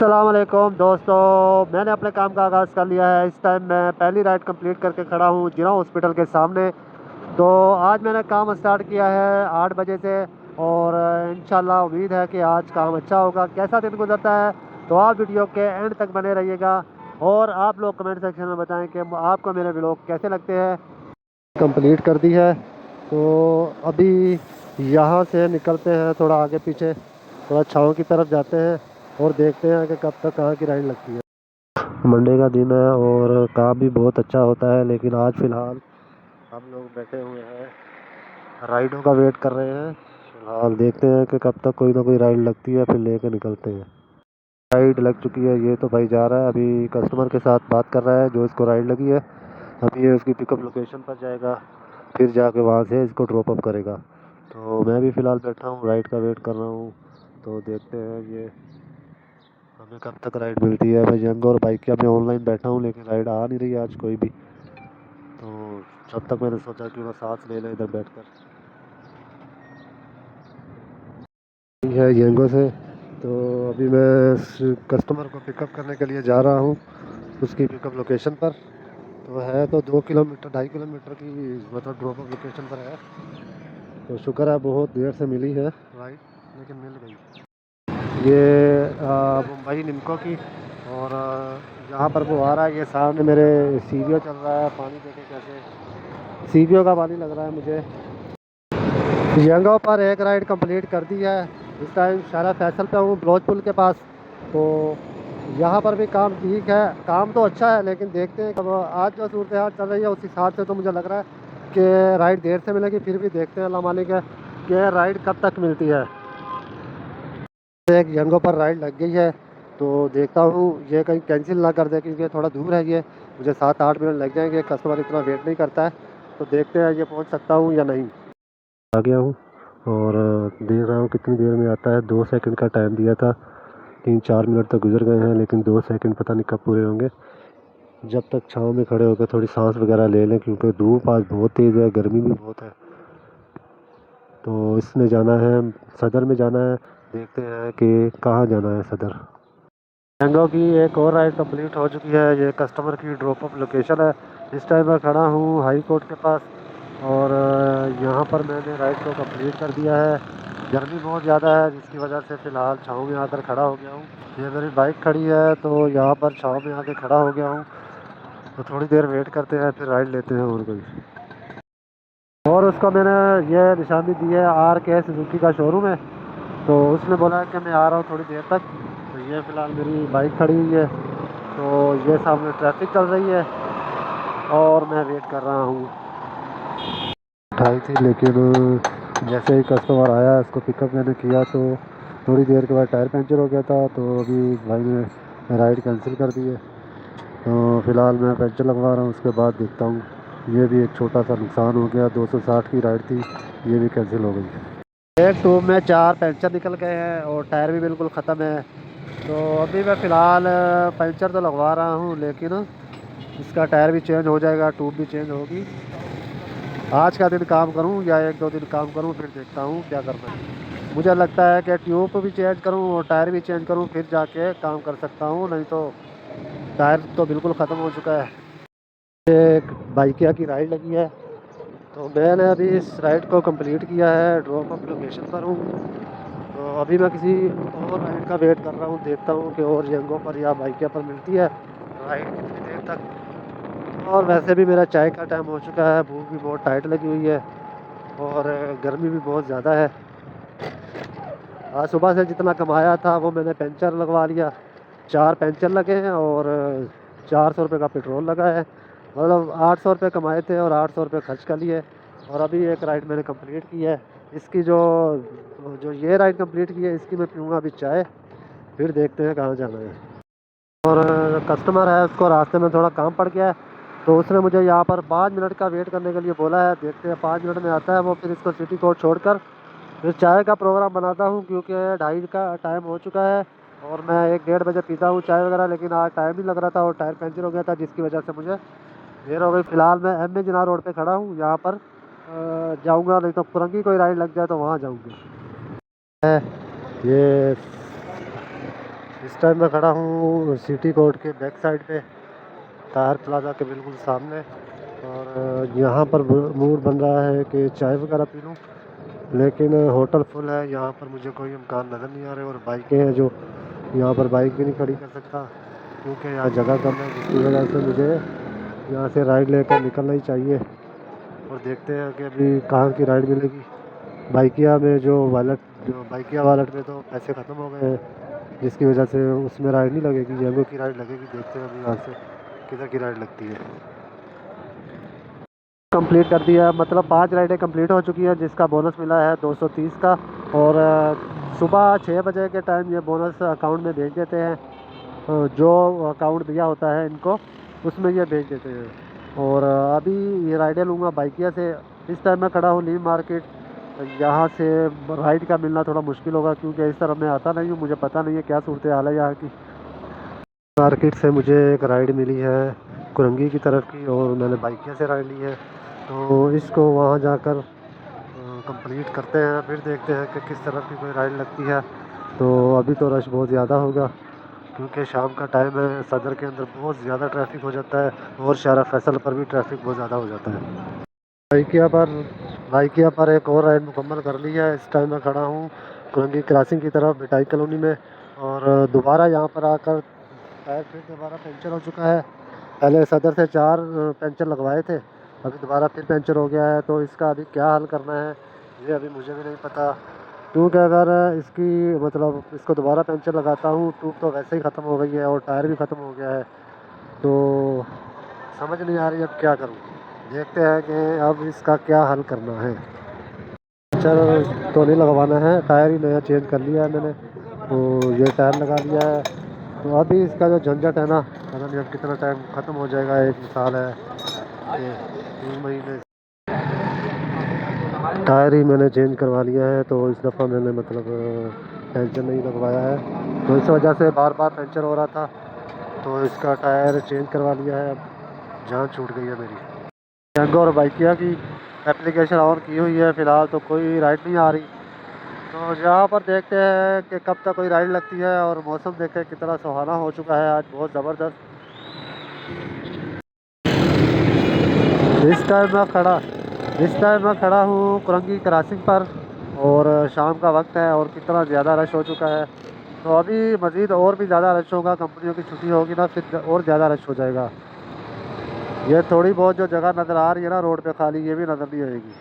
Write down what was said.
अस्सलाम वालेकुम दोस्तों। मैंने अपने काम का आगाज़ कर लिया है। इस टाइम मैं पहली राइड कंप्लीट करके खड़ा हूँ जिना हॉस्पिटल के सामने। तो आज मैंने काम स्टार्ट किया है 8 बजे से और इंशाल्लाह उम्मीद है कि आज काम अच्छा होगा। कैसा दिन गुजरता है तो आप वीडियो के एंड तक बने रहिएगा और आप लोग कमेंट सेक्शन में बताएं कि आपको मेरे व्लॉग कैसे लगते हैं। कंप्लीट कर दी है तो अभी यहाँ से निकलते हैं, थोड़ा आगे पीछे थोड़ा छाँव की तरफ जाते हैं और देखते हैं कि कब तक कहाँ की राइड लगती है। मंडे का दिन है और काम भी बहुत अच्छा होता है, लेकिन आज फ़िलहाल हम लोग बैठे हुए हैं, राइडों का वेट कर रहे हैं। फ़िलहाल देखते हैं कि कब तक कोई ना कोई राइड लगती है, फिर लेके निकलते हैं। राइड लग चुकी है, ये तो भाई जा रहा है, अभी कस्टमर के साथ बात कर रहा है जो इसको राइड लगी है। अभी ये उसकी पिकअप लोकेशन पर जाएगा, फिर जाके वहाँ से इसको ड्रॉप अप करेगा। तो मैं भी फ़िलहाल बैठा हूँ, राइड का वेट कर रहा हूँ। तो देखते हैं ये हमें कब तक राइड मिलती है। मैं यंग और बाइक के मैं ऑनलाइन बैठा हूँ, लेकिन राइड आ नहीं रही है आज कोई भी। तो जब तक मैंने सोचा कि मैं सांस ले लें इधर बैठकर। है यंगो से, तो अभी मैं कस्टमर को पिकअप करने के लिए जा रहा हूँ उसकी पिकअप लोकेशन पर। तो है तो 2 किलोमीटर 2.5 किलोमीटर की मतलब ड्रॉप अप लोकेशन पर है। तो शुक्र है बहुत देर से मिली है राइड, लेकिन मिल गई। ये मुंबई निमको की, और जहाँ पर वो आ रहा है ये सामने मेरे सीवीओ चल रहा है। पानी देखे कैसे सीवीओ का पानी लग रहा है मुझे। यंगो पर एक राइड कंप्लीट कर दी है। इस टाइम शारा फैसल पे हूँ, ब्लॉच पुल के पास। तो यहाँ पर भी काम ठीक है, काम तो अच्छा है, लेकिन देखते हैं कब आज जो सूरत हाल चल रही है उस हिसाब से तो मुझे लग रहा है कि राइड देर से मिलेगी। फिर भी देखते हैं, अल्लाह मालिक है कि राइड कब तक मिलती है। एक यंगो पर राइड लग गई है, तो देखता हूँ ये कहीं कैंसिल ना कर दे, क्योंकि थोड़ा दूर है ये, मुझे 7-8 मिनट लग जाएंगे। कस्टमर इतना वेट नहीं करता है, तो देखते हैं ये पहुँच सकता हूँ या नहीं। आ गया हूँ और देख रहा हूँ कितनी देर में आता है। 2 सेकंड का टाइम दिया था, 3-4 मिनट तो गुजर गए हैं, लेकिन 2 सेकंड पता नहीं कब पूरे होंगे। जब तक छाँव में खड़े होकर थोड़ी सांस वगैरह ले लें, क्योंकि धूप आज बहुत तेज़ है, गर्मी भी बहुत है। तो इसने जाना है, सदर में जाना है। देखते हैं कि कहाँ जाना है सदर। मैंगो की एक और राइड कंप्लीट हो चुकी है। ये कस्टमर की ड्रॉप अप लोकेशन है। इस टाइम मैं खड़ा हूँ हाई कोर्ट के पास, और यहाँ पर मैंने राइड को कंप्लीट कर दिया है। गर्मी बहुत ज़्यादा है, जिसकी वजह से फ़िलहाल छाँव में आकर खड़ा हो गया हूँ। ये मेरी बाइक खड़ी है, तो यहाँ पर छाँव में आकर खड़ा हो गया हूँ। तो थोड़ी देर वेट करते हैं, फिर राइड लेते हैं और कोई। और उसको मैंने ये निशानी दी है, RK सुजुकी का शोरूम है। तो उसने बोला है कि मैं आ रहा हूँ थोड़ी देर तक। तो ये फ़िलहाल मेरी बाइक खड़ी हुई है, तो ये सामने ट्रैफिक चल रही है और मैं वेट कर रहा हूँ। उठाई थी, लेकिन जैसे ही कस्टमर आया उसको पिकअप मैंने किया, तो थोड़ी देर के बाद टायर पंचर हो गया था। तो अभी भाई ने राइड कैंसिल कर दी है। तो फ़िलहाल मैं पंचर लगवा रहा हूँ, उसके बाद देखता हूँ। ये भी एक छोटा सा नुकसान हो गया, 260 की राइड थी, ये भी कैंसिल हो गई। एक ट्यूब में 4 पंचर निकल गए हैं और टायर भी बिल्कुल ख़त्म है। तो अभी मैं फ़िलहाल पंचर तो लगवा रहा हूँ, लेकिन इसका टायर भी चेंज हो जाएगा, ट्यूब भी चेंज होगी। आज का दिन काम करूँ या 1-2 दिन काम करूँ, फिर देखता हूँ क्या करना है। मुझे लगता है कि ट्यूब भी चेंज करूँ और टायर भी चेंज करूँ, फिर जाके काम कर सकता हूँ, नहीं तो टायर तो बिल्कुल ख़त्म हो चुका है। एक बाइकिया की राइड लगी है, तो मैंने अभी इस राइड को कंप्लीट किया है, ड्रॉप अप लोकेशन पर हूँ। तो अभी मैं किसी और राइड का वेट कर रहा हूँ, देखता हूँ कि और यंगो पर या बाइकिया पर मिलती है राइड कितनी देर तक। और वैसे भी मेरा चाय का टाइम हो चुका है, भूख भी बहुत टाइट लगी हुई है और गर्मी भी बहुत ज़्यादा है। आज सुबह से जितना कमाया था वो मैंने पंचर लगवा लिया। 4 पंचर लगे हैं और 400 रुपये का पेट्रोल लगा है। मतलब 800 रुपये कमाए थे और 800 रुपये खर्च कर लिए। और अभी एक राइड मैंने कंप्लीट की है। इसकी जो जो ये राइड कंप्लीट की है, इसकी मैं पीऊँगा अभी चाय, फिर देखते हैं कहाँ जाना है। और कस्टमर है, उसको रास्ते में थोड़ा काम पड़ गया है, तो उसने मुझे यहाँ पर 5 मिनट का वेट करने के लिए बोला है। देखते हैं 5 मिनट में आता है वो, फिर इसको सिटी कोर्ट छोड़कर फिर चाय का प्रोग्राम बनाता हूँ, क्योंकि 2:30 का टाइम हो चुका है और मैं 1-1:30 बजे पीता हूँ चाय वगैरह। लेकिन आज टाइम ही लग रहा था और टायर पंचर हो गया था, जिसकी वजह से मुझे देर हो गई। फ़िलहाल मैं MA जिनाह रोड पे खड़ा हूँ, यहाँ पर जाऊँगा, नहीं तो कुरंगी कोई राइड लग जाए तो वहाँ जाऊँगा। ये इस टाइम मैं खड़ा हूँ सिटी कोर्ट के बैक साइड पे, तार प्लाजा के बिल्कुल सामने। और यहाँ पर मूड बन रहा है कि चाय वगैरह पी लूँ, लेकिन होटल फुल है, यहाँ पर मुझे कोई इम्कान नज़र नहीं आ रहे। और बाइकें हैं जो यहाँ पर बाइक भी नहीं खड़ी कर सकता, क्योंकि यहाँ जगह कम है, जिसकी वजह से मुझे यहाँ से राइड लेकर निकलना ही चाहिए। और देखते हैं कि अभी कहाँ की राइड मिलेगी। बाइकिया में जो बाइकिया वॉलेट में तो पैसे ख़त्म हो गए हैं, जिसकी वजह से उसमें राइड नहीं लगेगी, जेंगो की राइड लगेगी। देखते हैं अभी यहाँ से किधर की राइड लगती है। कंप्लीट कर दिया, मतलब 5 राइडें कंप्लीट हो चुकी है, जिसका बोनस मिला है 230 का। और सुबह 6 बजे के टाइम ये बोनस अकाउंट में भेज देते हैं। जो अकाउंट दिया होता है इनको, उसमें ये भेज देते हैं। और अभी ये राइडें लूँगा बाइकिया से। इस टाइम मैं खड़ा हूँ न्यू मार्केट। यहाँ से राइड का मिलना थोड़ा मुश्किल होगा, क्योंकि इस तरह मैं आता नहीं हूँ, मुझे पता नहीं है क्या सूरत हाल है यहाँ की। मार्केट से मुझे एक राइड मिली है कुरंगी की तरफ की, और मैंने बाइकिया से राइड ली है। तो इसको वहाँ जाकर कंप्लीट करते हैं, फिर देखते हैं कि किस तरह की कोई राइड लगती है। तो अभी तो रश बहुत ज़्यादा होगा, क्योंकि शाम का टाइम है, सदर के अंदर बहुत ज़्यादा ट्रैफिक हो जाता है, और शारा फैसल पर भी ट्रैफिक बहुत ज़्यादा हो जाता है। बाइकिया पर बाइकिया पर एक और राइड मुकम्मल कर ली है। इस टाइम मैं खड़ा हूँ कुरंगी क्रॉसिंग की तरफ मिठाई कॉलोनी में। और दोबारा यहाँ पर आकर टायर फिर दोबारा पंचर हो चुका है। पहले सदर से 4 पंचर लगवाए थे, अभी दोबारा फिर पंचर हो गया है। तो इसका अभी क्या हल करना है ये अभी मुझे भी नहीं पता, क्योंकि अगर इसकी मतलब इसको दोबारा पंचर लगाता हूँ, ट्यूब तो वैसे ही ख़त्म हो गई है और टायर भी ख़त्म हो गया है। तो समझ नहीं आ रही अब क्या करूँ। देखते हैं कि अब इसका क्या हल करना है। पंचर तो नहीं लगवाना है, टायर ही नया चेंज कर लिया है मैंने, तो ये टायर लगा लिया है। तो अभी इसका जो झंझट है ना, पता नहीं अब कितना टाइम ख़त्म हो जाएगा। एक मिसाल है कि 3 महीने टायर ही मैंने चेंज करवा लिया है, तो इस दफ़ा मैंने मतलब पंचर नहीं लगवाया है, तो इस वजह से बार बार पंचर हो रहा था। तो इसका टायर चेंज करवा लिया है, अब जान छूट गई है मेरी। जंगो और बाइकिया की एप्लीकेशन ऑन की हुई है, फ़िलहाल तो कोई राइड नहीं आ रही। तो यहाँ पर देखते हैं कि कब तक कोई राइड लगती है। और मौसम देखें कितना सुहाना हो चुका है आज, बहुत ज़बरदस्त। इस टाइम मैं खड़ा हूँ कुरंगी क्रॉसिंग पर, और शाम का वक्त है और कितना ज़्यादा रश हो चुका है। तो अभी मज़ीद और भी ज़्यादा रश होगा, कंपनियों की छुट्टी होगी ना, फिर और ज़्यादा रश हो जाएगा। ये थोड़ी बहुत जो जगह नज़र आ रही है ना रोड पे खाली, ये भी नज़र नहीं आएगी।